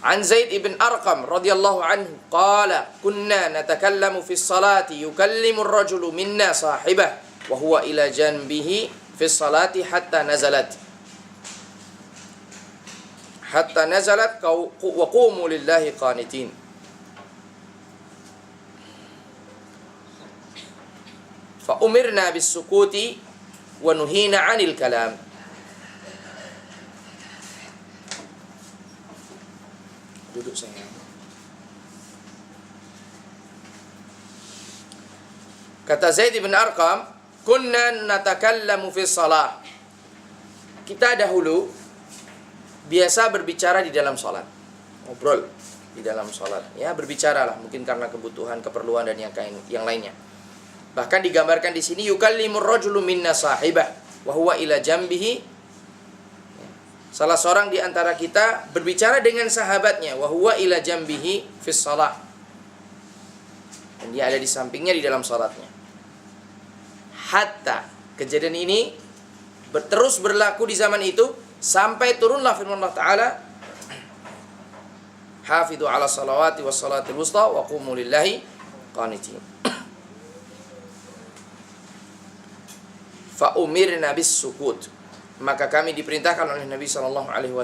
An Zaid ibn Arqam radhiyallahu anhu qala kunna natakallamu fi ssalati yukallimu ar-rajulu minna sahibah wa huwa ila janbihi fi ssalati hatta nazalat wa qumu lillahi qanitin. Fa umirna bis sukuti wa nuhina 'anil kalam. Duduk sayang. Kata Zaid bin Arqam, kunna natakallamu fi shalah. Kita dahulu biasa berbicara di dalam salat. Ngobrol di dalam salat. Ya, berbicaralah mungkin karena kebutuhan, keperluan dan yang lainnya. Bahkan digambarkan di sini yukallimur rajulu minna sahibah wa huwa ila jambihi. Salah seorang di antara kita berbicara dengan sahabatnya wa huwa ila jambihi fi shalah. Dan dia ada di sampingnya di dalam salatnya. Hatta kejadian ini terus berlaku di zaman itu sampai turunlah firman Allah Ta'ala, hafidhu ala salawati was salatil wusta wa qumu lillahi qanitin. Fa umirna bis sukut. Maka kami diperintahkan oleh Nabi SAW.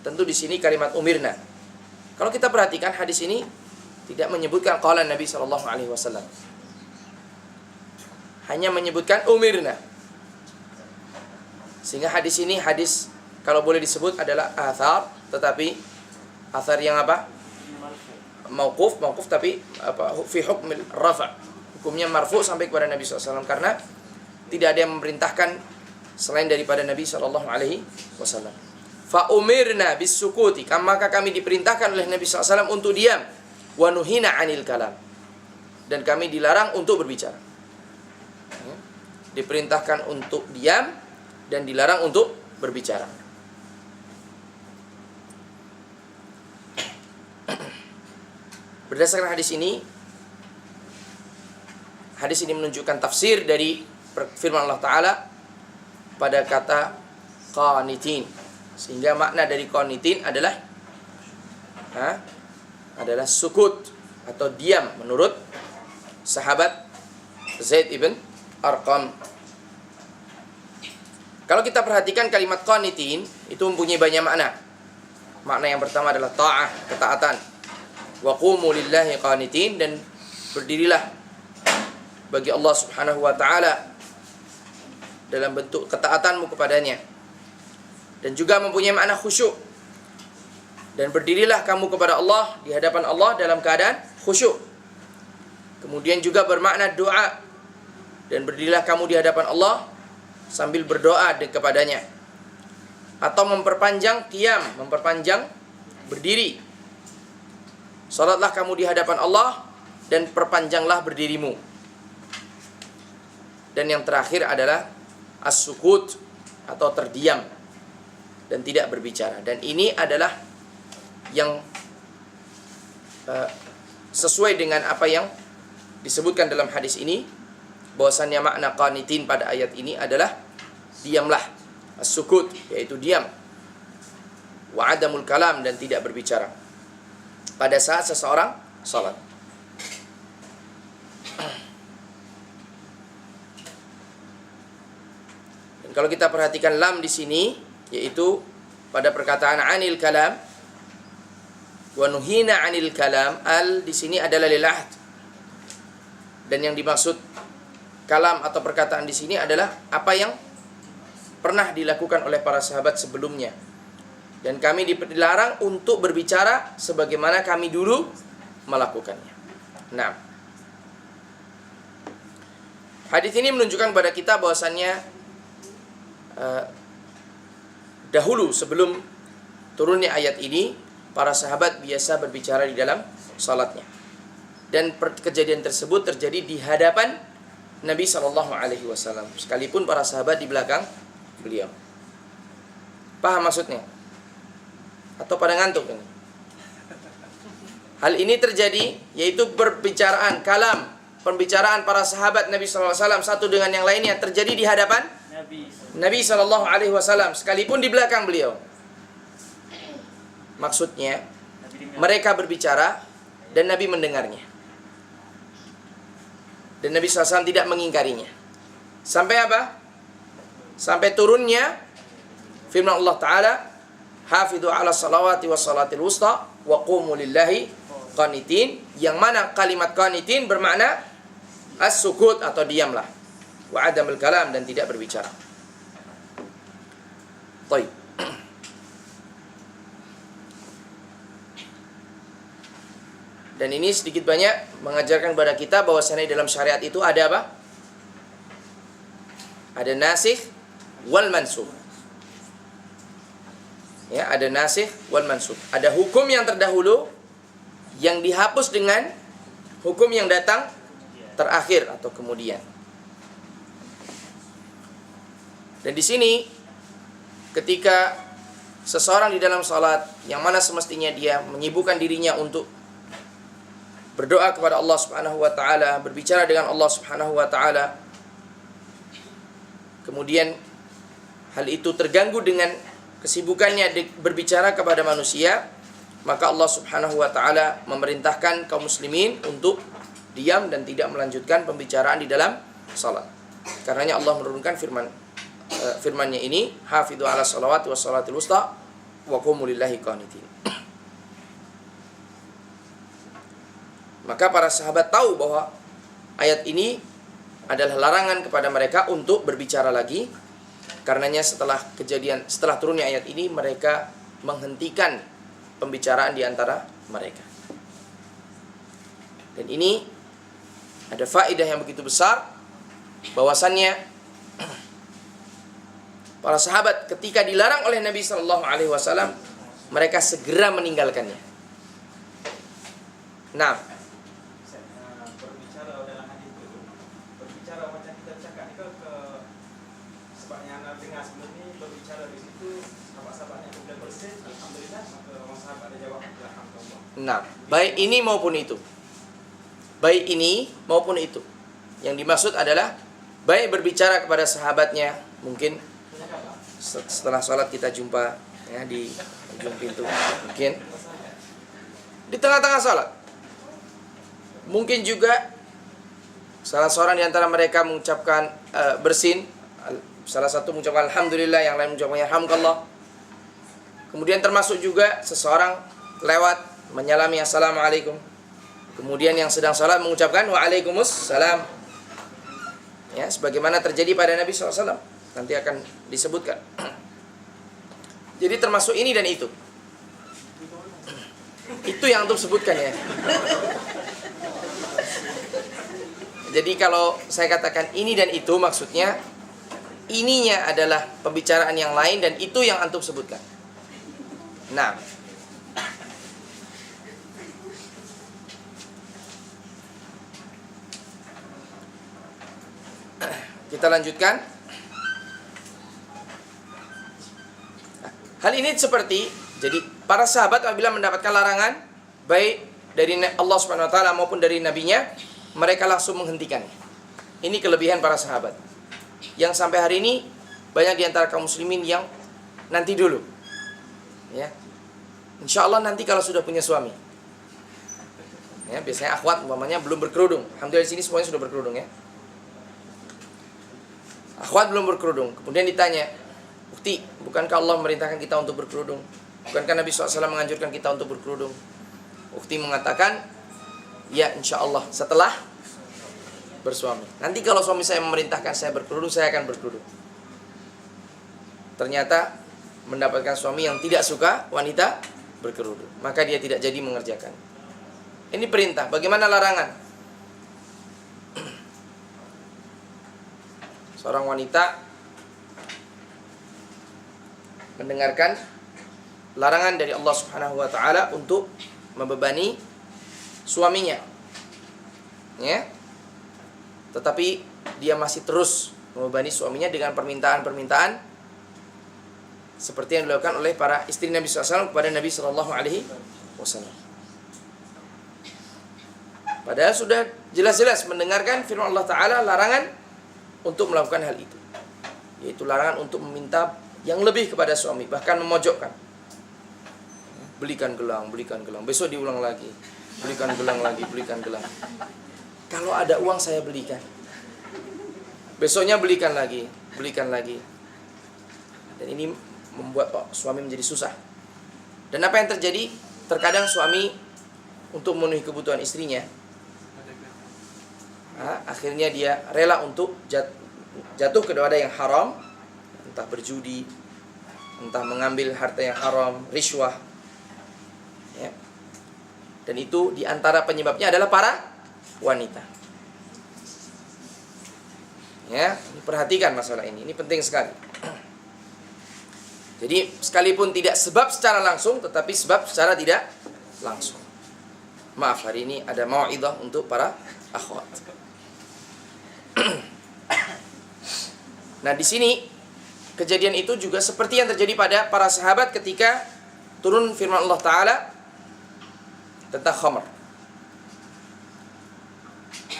Tentu di sini kalimat umirna. Kalau kita perhatikan hadis ini tidak menyebutkan qala Nabi SAW. Hanya menyebutkan umirna. Sehingga hadis ini hadis kalau boleh disebut adalah athar, tetapi athar yang apa? Mauquf tapi apa? Fi hukmil rafa. Hukumnya marfu sampai kepada Nabi SAW karena tidak ada yang memerintahkan selain daripada Nabi SAW. Fa umirna bis sukuti, maka kami diperintahkan oleh Nabi SAW untuk diam. Wa nuhina 'anil kalam, dan kami dilarang untuk berbicara. Diperintahkan untuk diam dan dilarang untuk berbicara. Berdasarkan hadis ini menunjukkan tafsir dari firman Allah Ta'ala pada kata qanitin. Sehingga makna dari qanitin adalah sukut atau diam menurut sahabat Zaid ibn Arqam. Kalau kita perhatikan kalimat qanitin itu mempunyai banyak makna. Makna yang pertama adalah ta'ah, ketaatan. Wa qumu lillahi qanitin, dan berdirilah bagi Allah Subhanahu wa taala dalam bentuk ketaatanmu kepadanya. Dan juga mempunyai makna khusyuk. Dan berdirilah kamu kepada Allah, di hadapan Allah dalam keadaan khusyuk. Kemudian juga bermakna doa. Dan berdirilah kamu di hadapan Allah sambil berdoa kepadanya. Atau memperpanjang qiyam, memperpanjang berdiri. Salatlah kamu di hadapan Allah dan perpanjanglah berdirimu. Dan yang terakhir adalah as-sukut atau terdiam dan tidak berbicara. Dan ini adalah yang sesuai dengan apa yang disebutkan dalam hadis ini, bahwasannya makna qanitin pada ayat ini adalah diamlah, as-sukut yaitu diam, wa adamul kalam dan tidak berbicara pada saat seseorang salat. Dan kalau kita perhatikan lam di sini, yaitu pada perkataan anil kalam wa nuhina anil kalam, al di sini adalah lil ahd. Dan yang dimaksud kalam atau perkataan di sini adalah apa yang pernah dilakukan oleh para sahabat sebelumnya. Dan kami dilarang untuk berbicara sebagaimana kami dulu melakukannya. Nah, hadis ini menunjukkan kepada kita bahwasannya dahulu sebelum turunnya ayat ini, para sahabat biasa berbicara di dalam salatnya. Dan kejadian tersebut terjadi di hadapan Nabi SAW, sekalipun para sahabat di belakang beliau. Paham maksudnya? Atau pada ngantuk ini? Hal ini terjadi, yaitu perbicaraan kalam, pembicaraan para sahabat Nabi SAW satu dengan yang lainnya terjadi di hadapan Nabi SAW, sekalipun di belakang beliau. Maksudnya mereka berbicara dan Nabi mendengarnya. Dan Nabi SAW tidak mengingkarinya. Sampai apa? Sampai turunnya firman Allah Ta'ala, hafidhu ala salawati wa salatil wusta wa qumu lillahi qanitin, yang mana kalimat qanitin bermakna as-sukut atau diamlah, wa adamul kalam, dan tidak berbicara. Baik. Dan ini sedikit banyak mengajarkan kepada kita bahwasanya dalam syariat itu ada apa? Ada nasikh wal mansukh. Ya, ada nasikh wal mansukh. Ada hukum yang terdahulu yang dihapus dengan hukum yang datang terakhir atau kemudian. Dan di sini ketika seseorang di dalam salat yang mana semestinya dia menyibukkan dirinya untuk berdoa kepada Allah Subhanahu wa taala, berbicara dengan Allah Subhanahu wa taala, kemudian hal itu terganggu dengan kesibukannya berbicara kepada manusia, maka Allah Subhanahu wa taala memerintahkan kaum muslimin untuk diam dan tidak melanjutkan pembicaraan di dalam salat. Karenanya Allah menurunkan firman-Nya ini, hafidhu ala salawati was salatil wusta wa qumu lillahi qanitin. Maka para sahabat tahu bahwa ayat ini adalah larangan kepada mereka untuk berbicara lagi. Karenanya setelah turunnya ayat ini, mereka menghentikan pembicaraan di antara mereka. Dan ini ada faedah yang begitu besar, bahwasannya para sahabat ketika dilarang oleh Nabi Shallallahu Alaihi Wasallam, mereka segera meninggalkannya. Nah, baik ini maupun itu. Baik ini maupun itu. Yang dimaksud adalah baik berbicara kepada sahabatnya, mungkin setelah sholat kita jumpa ya, di ujung pintu, mungkin di tengah-tengah sholat. Mungkin juga salah seorang di antara mereka mengucapkan bersin, salah satu mengucapkan alhamdulillah, yang lain mengucapkan yarhamkallah. Kemudian termasuk juga seseorang lewat menyalami assalamualaikum, kemudian yang sedang salat mengucapkan waalaikumsalam, ya, sebagaimana terjadi pada Nabi SAW, nanti akan disebutkan. Jadi termasuk ini dan itu yang untuk sebutkan ya. Jadi kalau saya katakan ini dan itu, maksudnya ininya adalah pembicaraan yang lain dan itu yang antum sebutkan. Nah, kita lanjutkan. Hal ini seperti, jadi para sahabat apabila mendapatkan larangan baik dari Allah Subhanahu wa taala maupun dari nabinya, mereka langsung menghentikannya. Ini kelebihan para sahabat. Yang sampai hari ini banyak di antara kaum muslimin yang nanti dulu. Ya. Insyaallah nanti kalau sudah punya suami. Ya, biasanya akhwat umpamanya belum berkerudung. Alhamdulillah di sini semuanya sudah berkerudung ya. Akhwat belum berkerudung, kemudian ditanya, "Ukti, bukankah Allah memerintahkan kita untuk berkerudung? Bukankah Nabi SAW menganjurkan kita untuk berkerudung?" Ukti mengatakan, "Ya, insya Allah setelah bersuami. Nanti kalau suami saya memerintahkan saya berkerudung, saya akan berkerudung." Ternyata mendapatkan suami yang tidak suka wanita berkerudung, maka dia tidak jadi mengerjakan. Ini perintah, bagaimana larangan? Seorang wanita mendengarkan larangan dari Allah Subhanahu wa taala untuk membebani suaminya. Ya. Tetapi dia masih terus membebani suaminya dengan permintaan-permintaan seperti yang dilakukan oleh para istri Nabi SAW kepada Nabi Sallallahu Alaihi Wasallam. Padahal sudah jelas-jelas mendengarkan firman Allah Ta'ala larangan untuk melakukan hal itu, yaitu larangan untuk meminta yang lebih kepada suami, bahkan memojokkan. belikan gelang, belikan gelang. Besok diulang lagi, belikan gelang lagi, belikan gelang. Kalau ada uang saya belikan. Besoknya belikan lagi, belikan lagi. Dan ini membuat suami menjadi susah. Dan apa yang terjadi? Terkadang suami untuk memenuhi kebutuhan istrinya, akhirnya dia rela untuk jatuh ke wadah yang haram, entah berjudi, entah mengambil harta yang haram, riswah, ya. Dan itu diantara penyebabnya adalah para wanita. Ya, perhatikan masalah ini penting sekali. Jadi sekalipun tidak sebab secara langsung, tetapi sebab secara tidak langsung. Maaf, hari ini ada mau'idhah untuk para akhwat. Nah, di sini kejadian itu juga seperti yang terjadi pada para sahabat ketika turun firman Allah Ta'ala tentang khamr.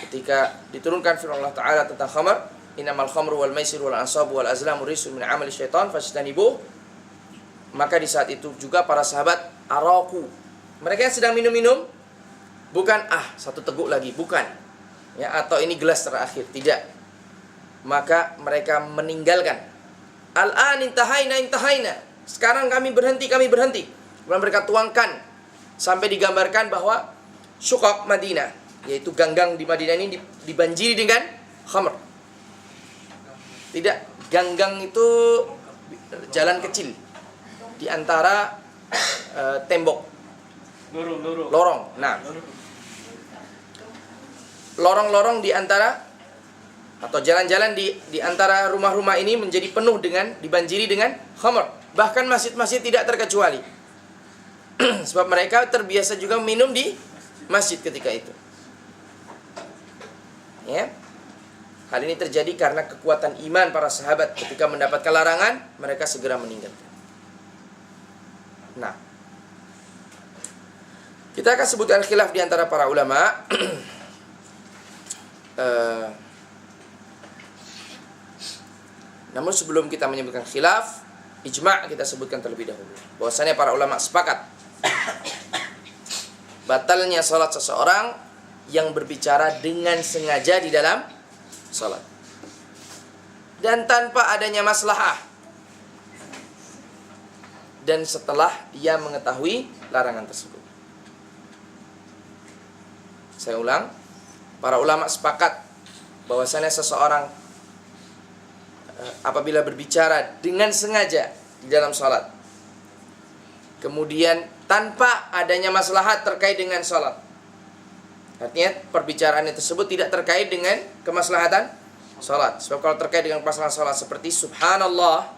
Ketika diturunkan firman Allah Ta'ala tentang khamr, innamal khamru wal maisir wal ansabu wal azlamu rijsun min amali syaitan fajtanibuh. Maka di saat itu juga para sahabat araku. Mereka yang sedang minum-minum, bukan satu teguk lagi, bukan. Ya, atau ini gelas terakhir, tidak. Maka mereka meninggalkan. Al-an intahaina. Sekarang kami berhenti. Kemudian mereka tuangkan sampai digambarkan bahwa syuqaq Madinah, yaitu ganggang di Madinah ini dibanjiri dengan khamr. Tidak, ganggang itu jalan kecil di antara tembok, lorong. Nah, lorong-lorong di antara atau jalan-jalan di antara rumah-rumah ini menjadi penuh dengan dibanjiri dengan khamr. Bahkan masjid-masjid tidak terkecuali. Sebab mereka terbiasa juga minum di masjid ketika itu. Ya. Hal ini terjadi karena kekuatan iman para sahabat. Ketika mendapatkan larangan, mereka segera meninggalkan. Nah, kita akan sebutkan khilaf di antara para ulama. Namun sebelum kita menyebutkan khilaf, ijma' kita sebutkan terlebih dahulu. Bahwasanya para ulama sepakat batalnya salat seseorang yang berbicara dengan sengaja di dalam salat dan tanpa adanya maslahah, dan setelah dia mengetahui larangan tersebut. Saya ulang, para ulama sepakat bahwasanya seseorang apabila berbicara dengan sengaja di dalam salat, kemudian tanpa adanya maslahat terkait dengan salat, artinya perbicaraannya tersebut tidak terkait dengan kemaslahatan salat. Sebab kalau terkait dengan kemaslahatan salat seperti subhanallah,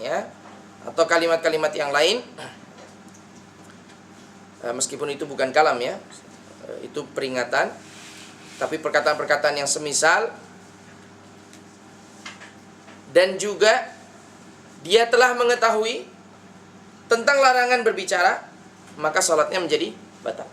ya, atau kalimat-kalimat yang lain, meskipun itu bukan kalam, ya, itu peringatan, tapi perkataan-perkataan yang semisal, dan juga dia telah mengetahui tentang larangan berbicara, maka salatnya menjadi batal.